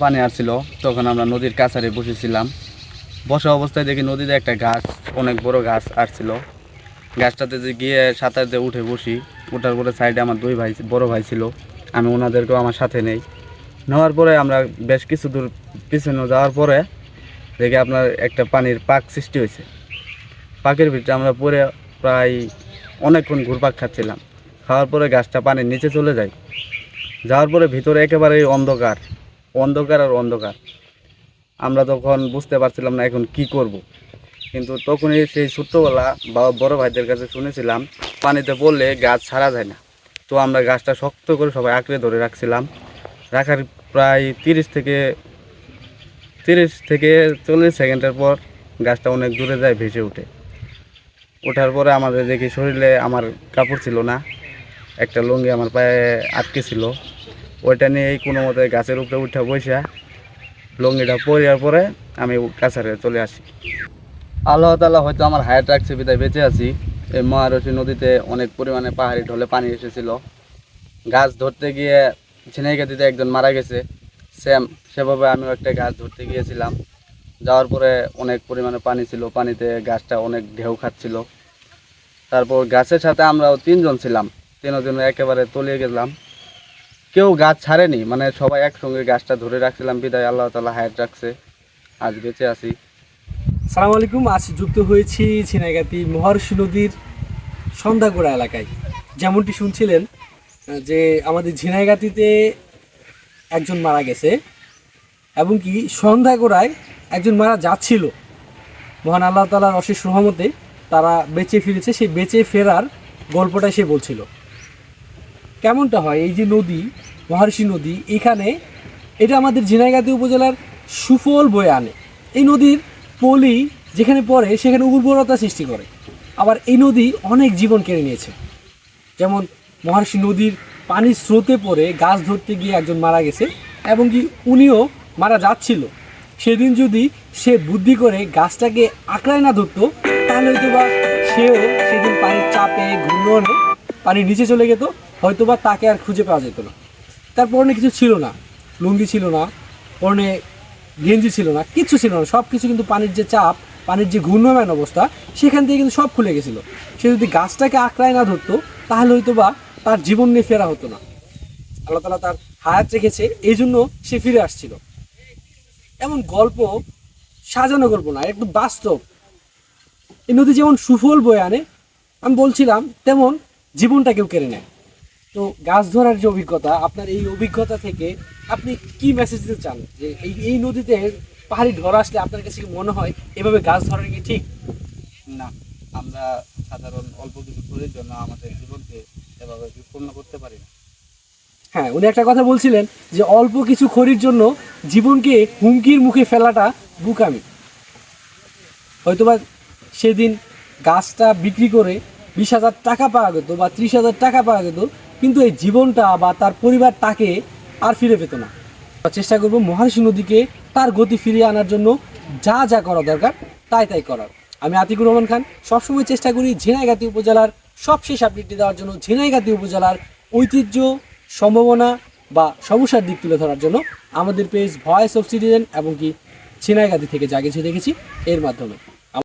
পানি আসছিল, তখন আমরা নদীর কাছারে বসেছিলাম। বসা অবস্থায় দেখি নদীতে একটা গাছ, অনেক বড় গাছ আসছিল। গাছটাতে যে গিয়ে সাঁতার দিয়ে উঠে বসি। ওঠার পরে সাইডে আমার দুই ভাই, বড় ভাই ছিল। আমি ওনাদেরকেও আমার সাথে নেই। নেওয়ার পরে আমরা বেশ কিছু দূর পিছনে যাওয়ার পরে দেখি আপনার একটা পানির পাক সৃষ্টি হয়েছে। পাকের ভিতরে আমরা পরে প্রায় অনেকক্ষণ ঘুরপাক খাচ্ছিলাম। খাওয়ার পরে গাছটা পানির নিচে চলে যায়। যাওয়ার পরে ভিতরে একেবারেই অন্ধকার, অন্ধকার আর অন্ধকার। আমরা তখন বুঝতে পারছিলাম না এখন কি করব। কিন্তু তখনই সেই ছোট্টবেলা বা বড় ভাইদের কাছে শুনেছিলাম পানিতে পড়লে গাছ ছাড়া যায় না। তো আমরা গাছটা শক্ত করে সবাই আঁকড়ে ধরে রাখছিলাম। রাখার প্রায় 30 থেকে 40 সেকেন্ডের পর গাছটা অনেক দূরে যায়, ভেসে ওঠে। ওঠার পরে আমাদের দেখি শরীরে আমার কাপড় ছিল না, একটা লুঙ্গি আমার পায়ে আটকে ছিল। ওইটা নিয়েই কোনো মতে গাছের উপরে উঠে বসে লুঙ্গিটা পরিয়ার পরে আমি কাছারে চলে আসি। আল্লাহ তাআলা হয়তো আমার হায়াত রাখছে বিদায় বেঁচে আছি। এই মহারশী নদীতে অনেক পরিমাণে পাহাড়ি ঢলে পানি এসেছিল। গাছ ধরতে গিয়ে ঝিনাইগাতিতে একজন মারা গেছে, সেভাবে আমিও একটা গাছ ধরতে গিয়েছিলাম। যাওয়ার পরে অনেক পরিমাণে পানি ছিল, পানিতে গাছটা অনেক ঢেউ খাচ্ছিল। তারপর গাছের সাথে আমরাও 3 জন ছিলাম, 3জন একেবারে তলিয়ে গেলাম। কেউ গাছ ছাড়েনি, মানে সবাই একসঙ্গে গাছটা ধরে রাখছিলাম বিদায় আল্লাহ তাআলা হায়াত রাখছে, আজ বেঁচে আছি। সালাম আলাইকুম। আজ যুক্ত হয়েছি ঝিনাইগাতি মহারশী নদীর সন্ধ্যাগোড়া এলাকায়। যেমনটি শুনছিলেন যে আমাদের ঝিনাইগাতিতে একজন মারা গেছে এবং কি সন্ধ্যাগোড়ায় একজন মারা যাচ্ছিল। মহান আল্লাহ তাআলার অশেষ রহমতে তারা বেঁচে ফিরেছে। সেই বেঁচে ফেরার গল্পটাই সে বলছিল। কেমনটা হয় এই যে নদী, মহারশী নদী, এখানে এটা আমাদের ঝিনাইগাতি উপজেলার সুফল বয়ে আনে। এই নদীর পলি যেখানে পড়ে সেখানে উর্বরতা সৃষ্টি করে। আবার এই নদী অনেক জীবন কেড়ে নিয়েছে। যেমন মহারশী নদীর পানির স্রোতে পড়ে গাছ ধরতে গিয়ে একজন মারা গেছে এবং কি উনিও মারা যাচ্ছিল। সেদিন যদি সে বুদ্ধি করে গাছটাকে আঁকড়ায় না ধরতো তাহলে হয়তো বা সেও সেদিন পানির চাপে ঘূর্ণনে পানির নিচে চলে যেত, হয়তো বা তাকে আর খুঁজে পাওয়া যেত না। তার পরনে কিছু ছিল না, লুঙ্গি ছিল না, পরনে গেঞ্জি ছিল না, কিচ্ছু ছিল না। সব কিছু কিন্তু পানির যে চাপ, পানির যে ঘূর্ণায়মান অবস্থা, সেখান থেকে কিন্তু সব খুলে গেছিলো। সে যদি গাছটাকে আঁকড়ায় না ধরতো তাহলে হয়তো বা তার জীবন নিয়ে ফেরা হতো না। আল্লাহ তাআলা তার হায়াত রেখেছে, এই জন্য সে ফিরে আসছিল। এমন গল্প সাজানো গল্প না, একদম বাস্তব। এই নদী যেমন সুফল বয়ে আনে, আমি বলছিলাম, তেমন জীবনটাকেও কেড়ে নেয়। তো গাছ ধরার যে অভিজ্ঞতা, আপনার এই অভিজ্ঞতা থেকে আপনি কি মেসেজ দিতে চান? যে এই নদীতে পাহাড়ি ঢল আসলে আপনার কাছে কি মনে হয় এভাবে গাছ ধরা কি ঠিক? না, আমরা সাধারণ অল্প কিছু করার জন্য আমাদের জীবনকে এভাবে বিপন্ন করতে পারি না। হ্যাঁ, উনি একটা কথা বলছিলেন যে অল্প কিছু খড়ির জন্য জীবনকে হুমকির মুখে ফেলাটা বোকামি। হয়তোবা সেদিন গাছটা বিক্রি করে 20,000 টাকা পাওয়া যেত বা 30,000 টাকা পাওয়া যেত, কিন্তু এই জীবনটা বা তার পরিবার তাকে আর ফিরে পেত না। চেষ্টা করব মহারশী নদীকে তার গতি ফিরিয়ে আনার জন্য যা যা করা দরকার তাই করার। আমি আতিকুর রহমান খান সবসময় চেষ্টা করি ঝিনাইগাতি উপজেলার সবশেষ আপডেটটি দেওয়ার জন্য, ঝিনাইগাতি উপজেলার ঐতিহ্য, সম্ভাবনা বা সমস্যার দিক তুলে ধরার জন্য। আমাদের পেজ ভয়েস অফ সিটিজেন এবং কি ঝিনাইগাতি থেকে যা কিছু দেখেছি এর মাধ্যমে।